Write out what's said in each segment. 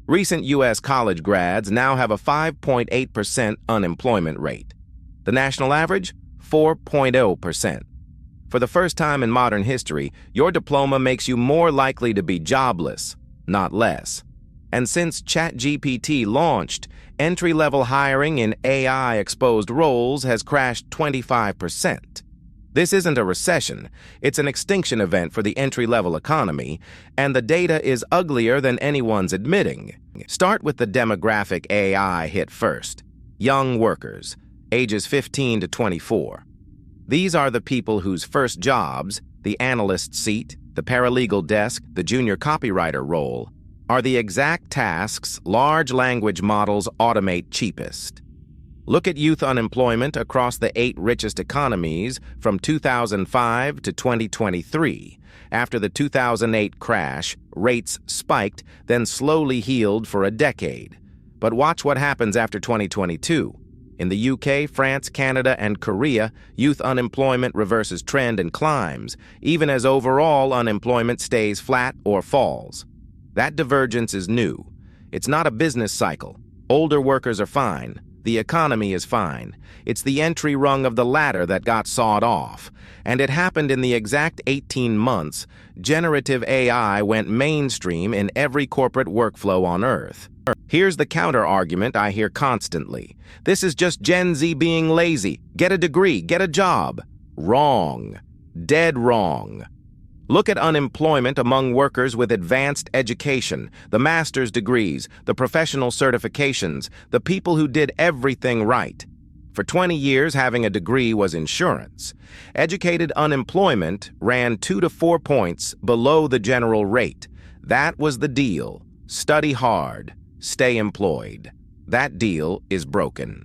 Recent U.S. college grads now have a 5.8% unemployment rate. The national average? 4.0%. For the first time in modern history, your diploma makes you more likely to be jobless, not less. And since ChatGPT launched, entry-level hiring in AI-exposed roles has crashed 25%. This isn't a recession, it's an extinction event for the entry-level economy, and the data is uglier than anyone's admitting. Start with the demographic AI hit first. Young workers, ages 15 to 24. These are the people whose first jobs, the analyst seat, the paralegal desk, the junior copywriter role, are the exact tasks large language models automate cheapest. Look at youth unemployment across the 8 richest economies from 2005 to 2023. After the 2008 crash, rates spiked, then slowly healed for a decade. But watch what happens after 2022. In the UK, France, Canada, and Korea, youth unemployment reverses trend and climbs, even as overall unemployment stays flat or falls. That divergence is new. It's not a business cycle. Older workers are fine. The economy is fine. It's the entry rung of the ladder that got sawed off. And it happened in the exact 18 months. Generative AI went mainstream in every corporate workflow on Earth. Here's the counter-argument I hear constantly. This is just Gen Z being lazy. Get a degree, get a job. Wrong. Dead wrong. Look at unemployment among workers with advanced education, the master's degrees, the professional certifications, the people who did everything right. For 20 years, having a degree was insurance. Educated unemployment ran 2 to 4 points below the general rate. That was the deal. Study hard. Stay employed. That deal is broken.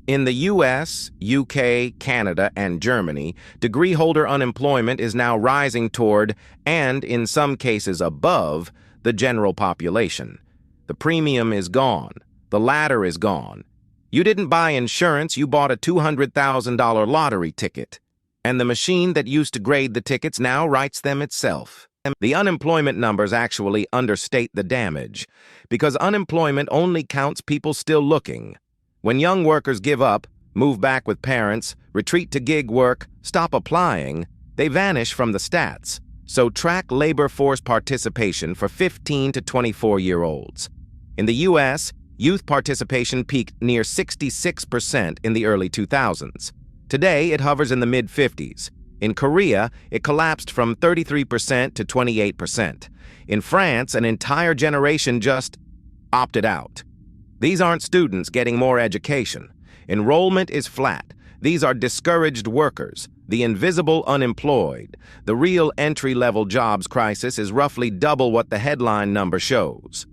In the US, UK, Canada, and Germany, degree holder unemployment is now rising toward, and in some cases above, the general population. The premium is gone. The ladder is gone. You didn't buy insurance, you bought a $200,000 lottery ticket. And the machine that used to grade the tickets now writes them itself. The unemployment numbers actually understate the damage, because unemployment only counts people still looking. When young workers give up, move back with parents, retreat to gig work, stop applying, they vanish from the stats. So track labor force participation for 15 to 24-year-olds. In the US, youth participation peaked near 66% in the early 2000s. Today, it hovers in the mid-50s. In Korea, it collapsed from 33% to 28%. In France, an entire generation just opted out. These aren't students getting more education. Enrollment is flat. These are discouraged workers, the invisible unemployed. The real entry-level jobs crisis is roughly double what the headline number shows.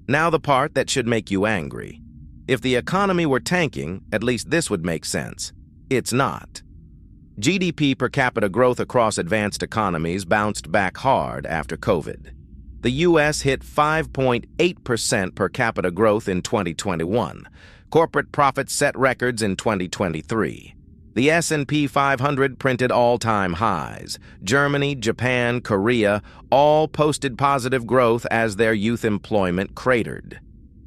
Now the part that should make you angry. If the economy were tanking, at least this would make sense. It's not. GDP per capita growth across advanced economies bounced back hard after COVID. The U.S. hit 5.8% per capita growth in 2021. Corporate profits set records in 2023. The S&P 500 printed all-time highs. Germany, Japan, Korea all posted positive growth as their youth employment cratered.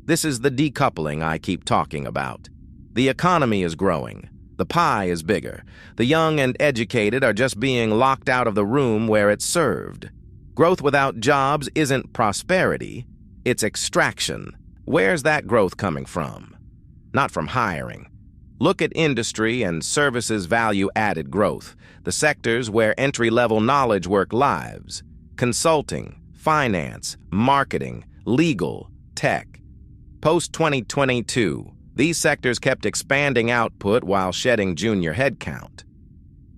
This is the decoupling I keep talking about. The economy is growing. The pie is bigger. The young and educated are just being locked out of the room where it's served. Growth without jobs isn't prosperity, it's extraction. Where's that growth coming from? Not from hiring. Look at industry and services value-added growth, the sectors where entry-level knowledge work lives. Consulting, finance, marketing, legal, tech. Post-2022, these sectors kept expanding output while shedding junior headcount.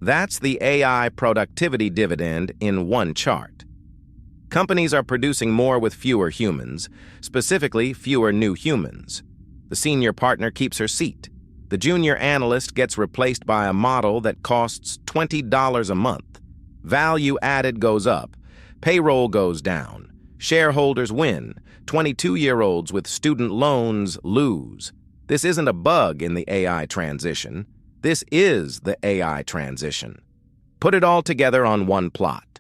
That's the AI productivity dividend in one chart. Companies are producing more with fewer humans, specifically fewer new humans. The senior partner keeps her seat. The junior analyst gets replaced by a model that costs $20 a month. Value added goes up. Payroll goes down. Shareholders win. 22-year-olds with student loans lose. This isn't a bug in the AI transition. This is the AI transition. Put it all together on one plot.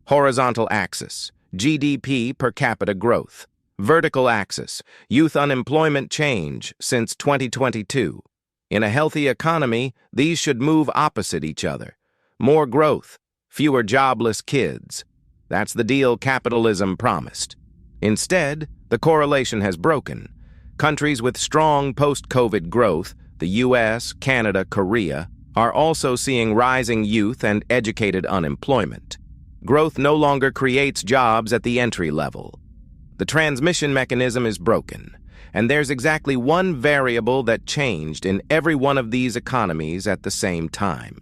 Horizontal axis, GDP per capita growth. Vertical axis, youth unemployment change since 2022. In a healthy economy, these should move opposite each other. More growth, fewer jobless kids. That's the deal capitalism promised. Instead, the correlation has broken. Countries with strong post-COVID growth, the US, Canada, Korea, are also seeing rising youth and educated unemployment. Growth no longer creates jobs at the entry level. The transmission mechanism is broken, and there's exactly one variable that changed in every one of these economies at the same time.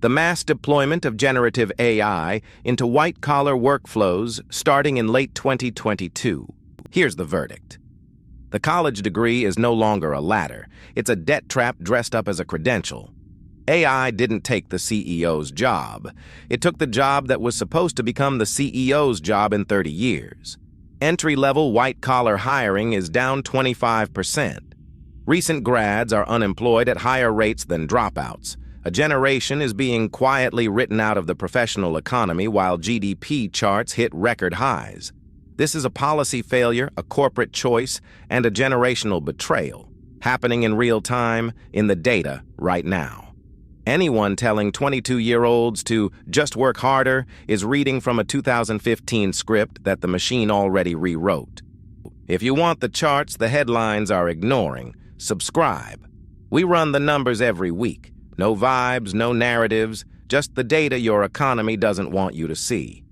The mass deployment of generative AI into white-collar workflows starting in late 2022. Here's the verdict. The college degree is no longer a ladder. It's a debt trap dressed up as a credential. AI didn't take the CEO's job. It took the job that was supposed to become the CEO's job in 30 years. Entry-level white-collar hiring is down 25%. Recent grads are unemployed at higher rates than dropouts. A generation is being quietly written out of the professional economy while GDP charts hit record highs. This is a policy failure, a corporate choice, and a generational betrayal, happening in real time, in the data, right now. Anyone telling 22-year-olds to just work harder is reading from a 2015 script that the machine already rewrote. If you want the charts the headlines are ignoring, subscribe. We run the numbers every week. No vibes, no narratives, just the data your economy doesn't want you to see.